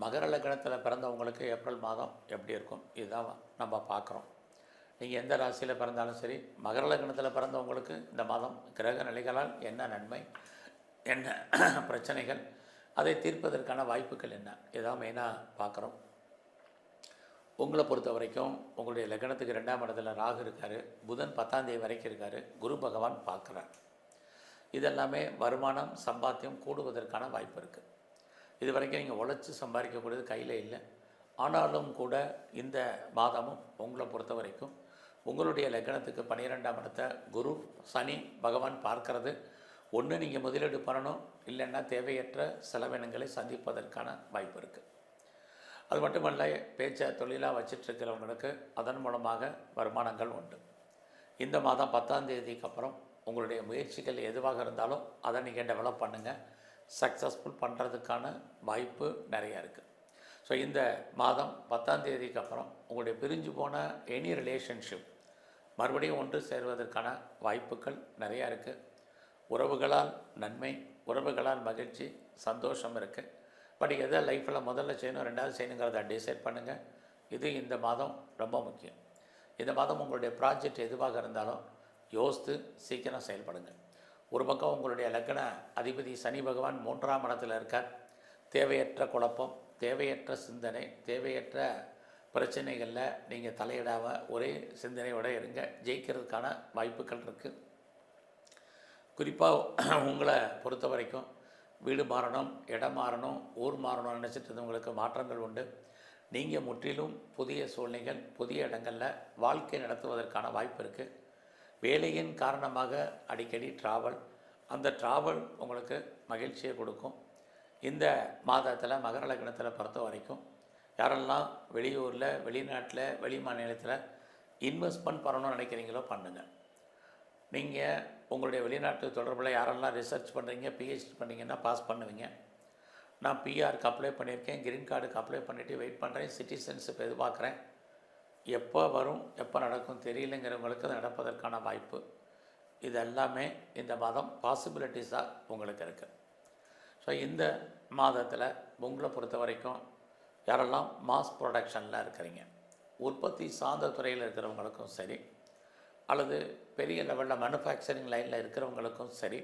மகர லக்னத்தில் பிறந்தவங்களுக்கு ஏப்ரல் மாதம் எப்படி இருக்கும் இதுதான் நம்ம பார்க்குறோம். நீங்கள் எந்த ராசியில் பிறந்தாலும் சரி, மகர லக்னத்தில் பிறந்தவங்களுக்கு இந்த மாதம் கிரக நிலைகளால் என்ன நன்மை, என்ன பிரச்சனைகள், அதை தீர்ப்பதற்கான வாய்ப்புகள் என்ன, இதான் மெயினாக பார்க்குறோம். உங்களை பொறுத்த வரைக்கும் உங்களுடைய லக்னத்துக்கு 2ஆம் இடத்துல ராகு இருக்கார், புதன் 10ஆம் தேதி வரைக்கும் இருக்கார், குரு பகவான் பார்க்குறார். இதெல்லாமே வருமானம் சம்பாத்தியம் கூடுவதற்கான வாய்ப்பு இருக்குது. இது வரைக்கும் நீங்கள் உழைச்சி சம்பாதிக்கக்கூடியது கையில் இல்லை. ஆனாலும் கூட இந்த மாதமும் உங்களை பொறுத்த வரைக்கும் உங்களுடைய லக்னத்துக்கு 12ஆம் இடத்தை குரு சனி பகவான் பார்க்கறது. ஒன்று நீங்கள் முதலீடு பண்ணணும், இல்லைன்னா தேவையற்ற செலவினங்களை சந்திப்பதற்கான வாய்ப்பு இருக்குது. அது மட்டுமல்ல, பேச்சை தொழிலாக வச்சிட்ருக்கிறவங்களுக்கு அதன் மூலமாக வருமானங்கள் உண்டு. இந்த மாதம் 10ஆம் தேதிக்கு அப்புறம் உங்களுடைய முயற்சிகள் எதுவாக இருந்தாலும் அதை நீங்கள் டெவலப் பண்ணுங்கள். சக்ஸஸ்ஃபுல் பண்ணுறதுக்கான வாய்ப்பு நிறையா இருக்குது. ஸோ இந்த மாதம் 10ஆம் தேதிக்கு அப்புறம் உங்களுடைய பிரிஞ்சு போன எனி ரிலேஷன்ஷிப் மறுபடியும் ஒன்று சேர்வதற்கான வாய்ப்புகள் நிறையா இருக்குது. உறவுகளால் நன்மை, உறவுகளால் மகிழ்ச்சி, சந்தோஷம் இருக்குது. பட் எதை லைஃப்பில் முதல்ல செய்யணும், ரெண்டாவது செய்யணுங்கிறத டிசைட் பண்ணுங்கள். இது இந்த மாதம் ரொம்ப முக்கியம். இந்த மாதம் உங்களுடைய ப்ராஜெக்ட் எதுவாக இருந்தாலும் யோசித்து சீக்கிரம் செயல்படுங்க. ஒரு பக்கம் உங்களுடைய லக்ன அதிபதி சனி பகவான் 3ஆம் இடத்துல இருக்கார். தேவையற்ற குழப்பம், தேவையற்ற சிந்தனை, தேவையற்ற பிரச்சனைகளில் நீங்கள் தலையிடாமல் ஒரே சிந்தனையோடு இருங்க. ஜெயிக்கிறதுக்கான வாய்ப்புகள் இருக்குது. குறிப்பாக உங்களை பொறுத்த வரைக்கும் வீடு மாறணும், இடம் மாறணும், ஊர் மாறணும்னு நினச்சிட்டு இருந்தவங்களுக்கு மாற்றங்கள் உண்டு. நீங்கள் முற்றிலும் புதிய சூழ்நிலைகள், புதிய இடங்களில் வாழ்க்கை நடத்துவதற்கான வாய்ப்பு இருக்குது. வேலையின் காரணமாக அடிக்கடி ட்ராவல், அந்த ட்ராவல் உங்களுக்கு மகிழ்ச்சியை கொடுக்கும். இந்த மாதத்தில் மகர லக்னத்தில் பொறுத்த வரைக்கும் யாரெல்லாம் வெளியூரில், வெளிநாட்டில், வெளி மாநிலத்தில் இன்வெஸ்ட்மெண்ட் பண்ணணும்னு நினைக்கிறீங்களோ பண்ணுங்கள். நீங்கள் உங்களுடைய வெளிநாட்டு தொடர்பில் யாரெல்லாம் ரிசர்ச் பண்ணுறீங்க, பிஹெச்டி பண்ணிங்கன்னா பாஸ் பண்ணுவீங்க. நான் பிஆருக்கு அப்ளை பண்ணியிருக்கேன், க்ரீன் கார்டுக்கு அப்ளை பண்ணிவிட்டு வெயிட் பண்ணுறேன், சிட்டிசன்ஷிப் எதிர்பார்க்குறேன். எப்போ வரும், எப்போ நடக்கும் தெரியலைங்கிறவங்களுக்கு அது நடப்பதற்கான வாய்ப்பு. இது எல்லாமே இந்த மாதம் பாசிபிலிட்டிஸாக உங்களுக்கு இருக்குது. ஸோ இந்த மாதத்தில் உங்களை பொறுத்த வரைக்கும் யாரெல்லாம் மாஸ் ப்ரொடக்ஷனில் இருக்கிறீங்க, உற்பத்தி சார்ந்த துறையில் இருக்கிறவங்களுக்கும் சரி, அல்லது பெரிய லெவலில் மேனுஃபேக்சரிங் லைனில் இருக்கிறவங்களுக்கும் சரி,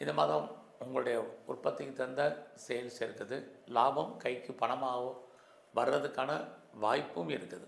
இந்த மாதம் உங்களுடைய உற்பத்திக்கு தகுந்த சேல்ஸ் இருக்குது. லாபம் கைக்கு பணமாகவும் வர்றதுக்கான வாய்ப்பும் இருக்குது.